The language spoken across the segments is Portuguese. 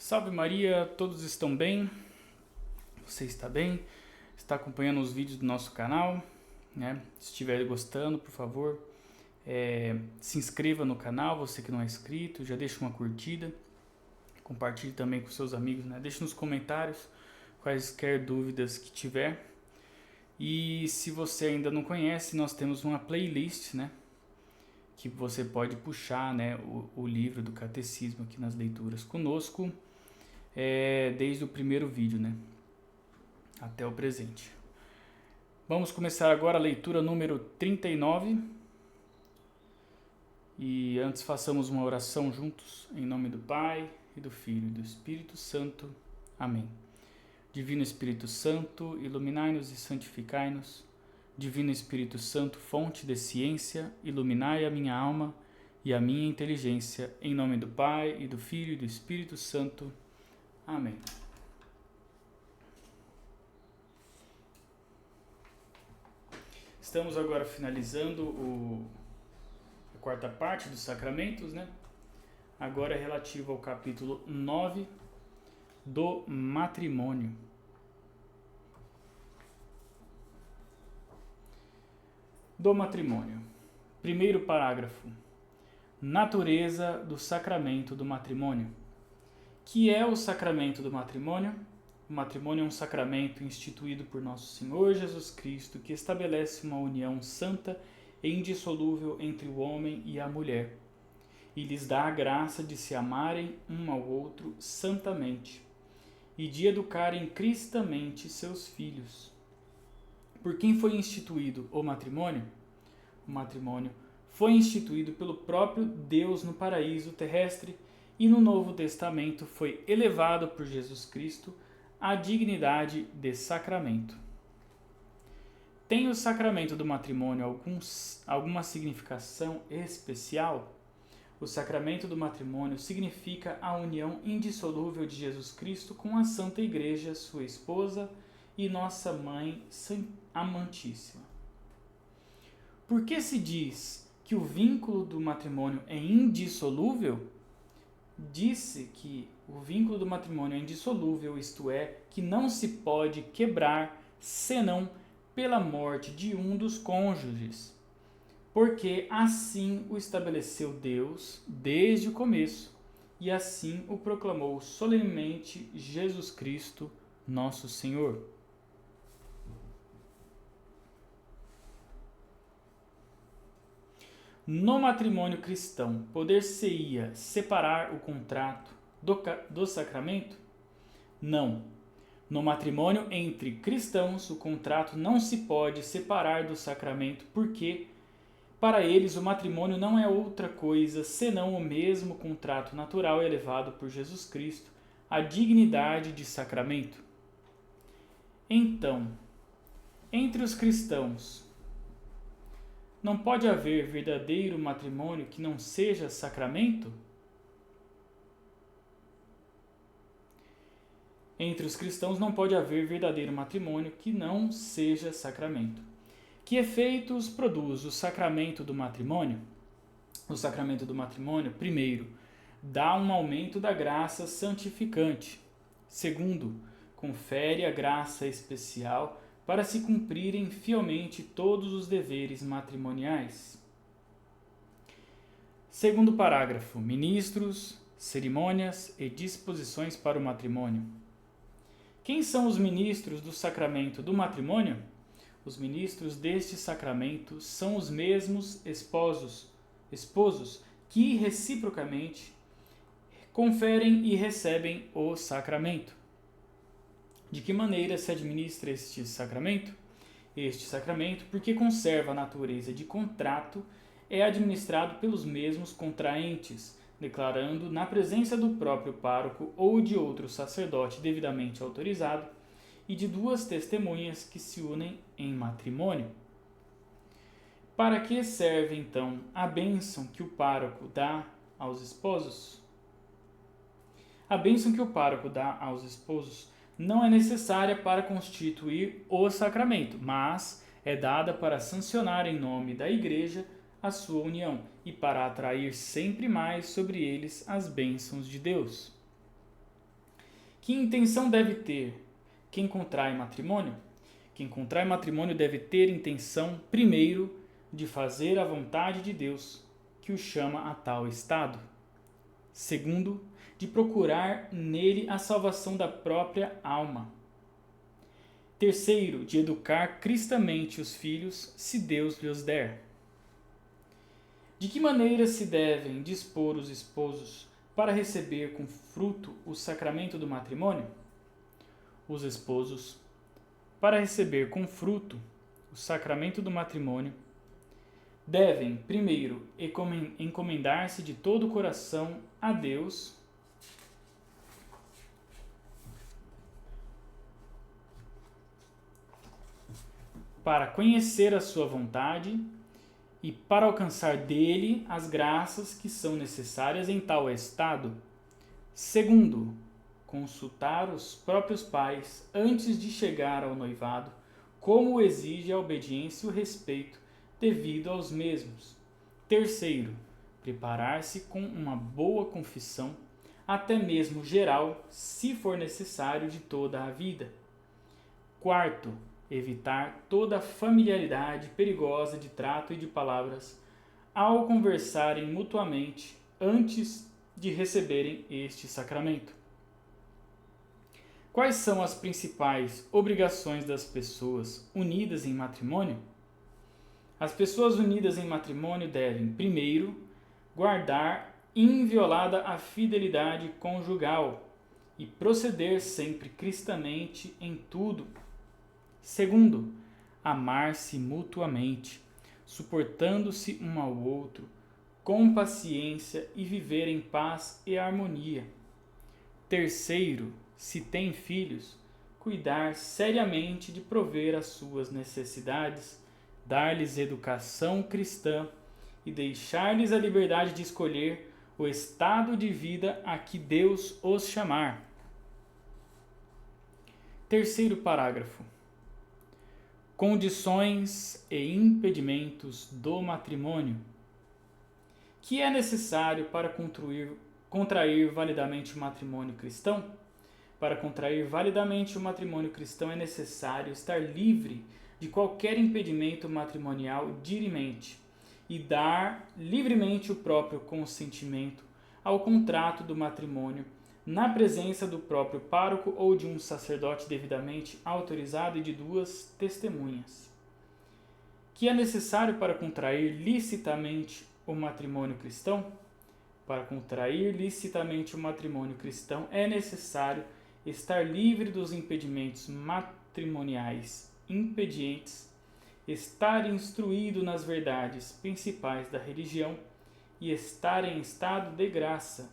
Salve Maria, todos estão bem? Você está bem? Está acompanhando os vídeos do nosso canal, né? Se estiver gostando, por favor, se inscreva no canal, você que não é inscrito, já deixa uma curtida, compartilhe também com seus amigos, né? Deixe nos comentários quaisquer dúvidas que tiver. E se você ainda não conhece, nós temos uma playlist, né? Que você pode puxar, né, o livro do catecismo aqui nas leituras conosco, desde o primeiro vídeo, né, até o presente. Vamos começar agora a leitura número 39. E antes façamos uma oração juntos, em nome do Pai, e do Filho e do Espírito Santo. Amém. Divino Espírito Santo, iluminai-nos e santificai-nos. Divino Espírito Santo, fonte de ciência, iluminai a minha alma e a minha inteligência, em nome do Pai, e do Filho e do Espírito Santo. Amém. Estamos agora finalizando a quarta parte dos sacramentos, né? Agora é relativo ao capítulo 9 do matrimônio. Do matrimônio. Primeiro parágrafo. Natureza do sacramento do matrimônio. Que é o sacramento do matrimônio? O matrimônio é um sacramento instituído por nosso Senhor Jesus Cristo que estabelece uma união santa e indissolúvel entre o homem e a mulher e lhes dá a graça de se amarem um ao outro santamente e de educarem cristamente seus filhos. Por quem foi instituído o matrimônio? O matrimônio foi instituído pelo próprio Deus no paraíso terrestre e no Novo Testamento foi elevado por Jesus Cristo à dignidade de sacramento. Tem o sacramento do matrimônio alguma significação especial? O sacramento do matrimônio significa a união indissolúvel de Jesus Cristo com a Santa Igreja, sua esposa e nossa Mãe Amantíssima. Por que se diz que o vínculo do matrimônio é indissolúvel? Disse que o vínculo do matrimônio é indissolúvel, isto é, que não se pode quebrar senão pela morte de um dos cônjuges, porque assim o estabeleceu Deus desde o começo e assim o proclamou solenemente Jesus Cristo, nosso Senhor. No matrimônio cristão, poder-se-ia separar o contrato do sacramento? Não. No matrimônio entre cristãos, o contrato não se pode separar do sacramento, porque, para eles, o matrimônio não é outra coisa senão o mesmo contrato natural elevado por Jesus Cristo à dignidade de sacramento. Então, entre os cristãos, não pode haver verdadeiro matrimônio que não seja sacramento? Entre os cristãos não pode haver verdadeiro matrimônio que não seja sacramento. Que efeitos produz o sacramento do matrimônio? O sacramento do matrimônio, primeiro, dá um aumento da graça santificante. Segundo, confere a graça especial para se cumprirem fielmente todos os deveres matrimoniais. Segundo parágrafo. Ministros, cerimônias e disposições para o matrimônio. Quem são os ministros do sacramento do matrimônio? Os ministros deste sacramento são os mesmos esposos que reciprocamente conferem e recebem o sacramento. De que maneira se administra este sacramento? Este sacramento, porque conserva a natureza de contrato, é administrado pelos mesmos contraentes, declarando na presença do próprio pároco ou de outro sacerdote devidamente autorizado e de duas testemunhas que se unem em matrimônio. Para que serve, então, a bênção que o pároco dá aos esposos? A bênção que o pároco dá aos esposos não é necessária para constituir o sacramento, mas é dada para sancionar em nome da Igreja a sua união e para atrair sempre mais sobre eles as bênçãos de Deus. Que intenção deve ter quem contrai matrimônio? Quem contrai matrimônio deve ter intenção, primeiro, de fazer a vontade de Deus, que o chama a tal estado. Segundo, de procurar nele a salvação da própria alma. Terceiro, de educar cristamente os filhos, se Deus lhes der. De que maneira se devem dispor os esposos para receber com fruto o sacramento do matrimônio? Os esposos, para receber com fruto o sacramento do matrimônio, devem, primeiro, encomendar-se de todo o coração a Deus, para conhecer a sua vontade e para alcançar dele as graças que são necessárias em tal estado. Segundo, consultar os próprios pais antes de chegar ao noivado, como exige a obediência e o respeito devido aos mesmos. Terceiro, preparar-se com uma boa confissão, até mesmo geral, se for necessário, de toda a vida. Quarto, evitar toda familiaridade perigosa de trato e de palavras ao conversarem mutuamente antes de receberem este sacramento. Quais são as principais obrigações das pessoas unidas em matrimônio? As pessoas unidas em matrimônio devem, primeiro, guardar inviolada a fidelidade conjugal e proceder sempre cristamente em tudo. Segundo, amar-se mutuamente, suportando-se um ao outro, com paciência e viver em paz e harmonia. Terceiro, se tem filhos, cuidar seriamente de prover as suas necessidades, dar-lhes educação cristã e deixar-lhes a liberdade de escolher o estado de vida a que Deus os chamar. Terceiro parágrafo. Condições e impedimentos do matrimônio. Que é necessário para contrair validamente o matrimônio cristão? Para contrair validamente o matrimônio cristão é necessário estar livre de qualquer impedimento matrimonial dirimente e dar livremente o próprio consentimento ao contrato do matrimônio na presença do próprio pároco ou de um sacerdote devidamente autorizado e de 2 testemunhas. Que é necessário para contrair licitamente o matrimônio cristão? Para contrair licitamente o matrimônio cristão é necessário estar livre dos impedimentos matrimoniais impedientes, estar instruído nas verdades principais da religião e estar em estado de graça.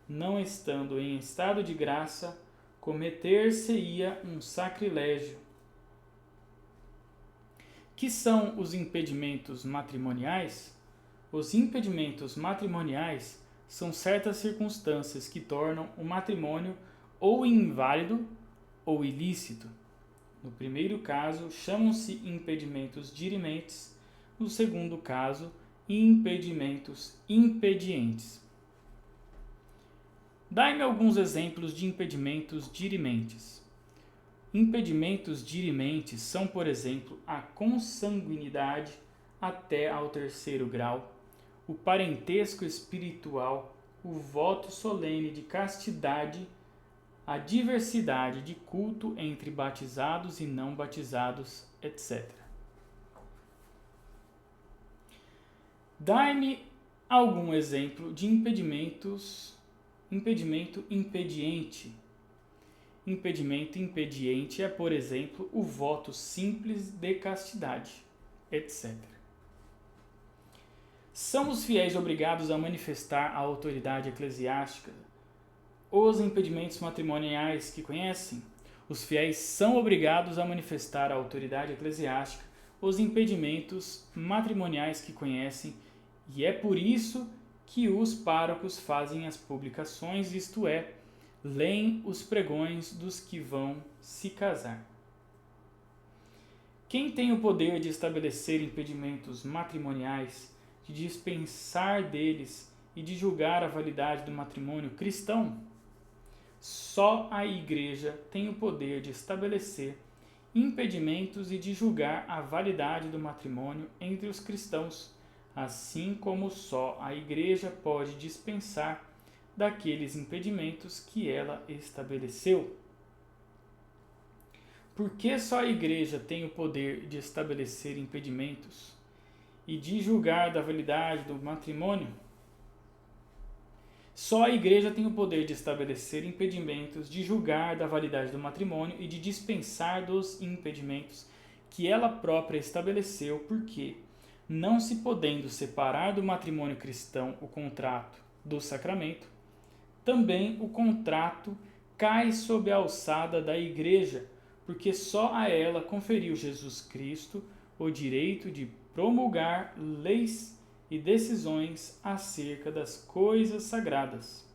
Não estando em estado de graça, cometer-se-ia um sacrilégio. Que são os impedimentos matrimoniais? Os impedimentos matrimoniais são certas circunstâncias que tornam o matrimônio ou inválido ou ilícito. No primeiro caso, chamam-se impedimentos dirimentes, no segundo caso, impedimentos impedientes. Dai-me alguns exemplos de impedimentos dirimentes. Impedimentos dirimentes são, por exemplo, a consanguinidade até ao 3º grau, o parentesco espiritual, o voto solene de castidade, a diversidade de culto entre batizados e não batizados, etc. Dai-me algum exemplo de impedimento impediente. Impedimento impediente é, por exemplo, o voto simples de castidade, etc. São os fiéis obrigados a manifestar a autoridade eclesiástica os impedimentos matrimoniais que conhecem? Os fiéis são obrigados a manifestar a autoridade eclesiástica os impedimentos matrimoniais que conhecem, e é por isso que os párocos fazem as publicações, isto é, leem os pregões dos que vão se casar. Quem tem o poder de estabelecer impedimentos matrimoniais, de dispensar deles e de julgar a validade do matrimônio cristão? só a Igreja tem o poder de estabelecer impedimentos e de julgar a validade do matrimônio entre os cristãos, assim como só a Igreja pode dispensar daqueles impedimentos que ela estabeleceu. Por que só a Igreja tem o poder de estabelecer impedimentos e de julgar da validade do matrimônio? Só a Igreja tem o poder de estabelecer impedimentos, de julgar da validade do matrimônio e de dispensar dos impedimentos que ela própria estabeleceu, porque, não se podendo separar do matrimônio cristão o contrato do sacramento, também o contrato cai sob a alçada da Igreja, porque só a ela conferiu Jesus Cristo o direito de promulgar leis e decisões acerca das coisas sagradas.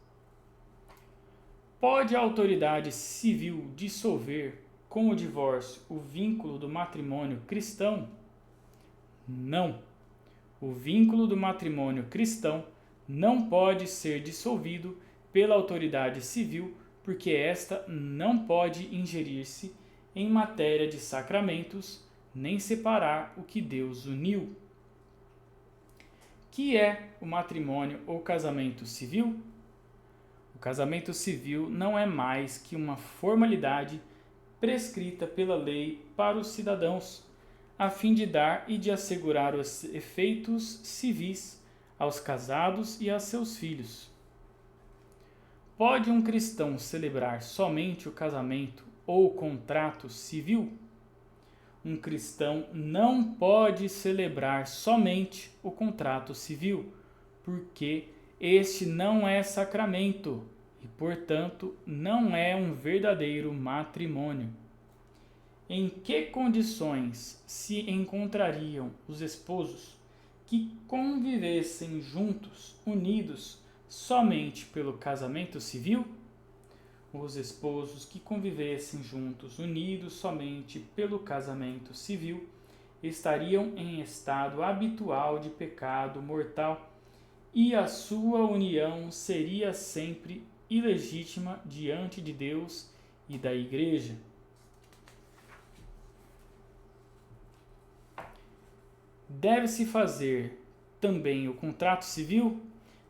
Pode a autoridade civil dissolver com o divórcio o vínculo do matrimônio cristão? Não. O vínculo do matrimônio cristão não pode ser dissolvido pela autoridade civil, porque esta não pode ingerir-se em matéria de sacramentos, nem separar o que Deus uniu. Que é o matrimônio ou casamento civil? O casamento civil não é mais que uma formalidade prescrita pela lei para os cidadãos, a fim de dar e de assegurar os efeitos civis aos casados e a seus filhos. Pode um cristão celebrar somente o casamento ou o contrato civil? Um cristão não pode celebrar somente o contrato civil, porque este não é sacramento e, portanto, não é um verdadeiro matrimônio. Em que condições se encontrariam os esposos que convivessem juntos, unidos, somente pelo casamento civil? Os esposos que convivessem juntos, unidos somente pelo casamento civil, estariam em estado habitual de pecado mortal, e a sua união seria sempre ilegítima diante de Deus e da Igreja. Deve-se fazer também o contrato civil?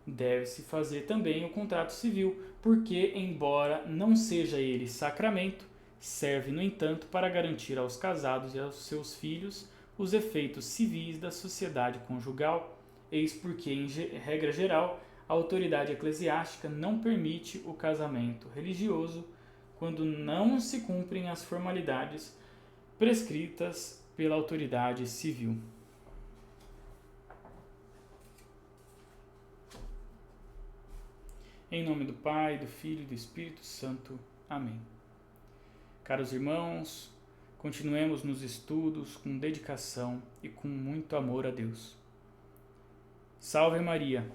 Deve-se fazer também o contrato civil, porque, embora não seja ele sacramento, serve, no entanto, para garantir aos casados e aos seus filhos os efeitos civis da sociedade conjugal, eis porque, em regra geral, a autoridade eclesiástica não permite o casamento religioso quando não se cumprem as formalidades prescritas pela autoridade civil. Em nome do Pai, do Filho e do Espírito Santo. Amém. Caros irmãos, continuemos nos estudos com dedicação e com muito amor a Deus. Salve Maria!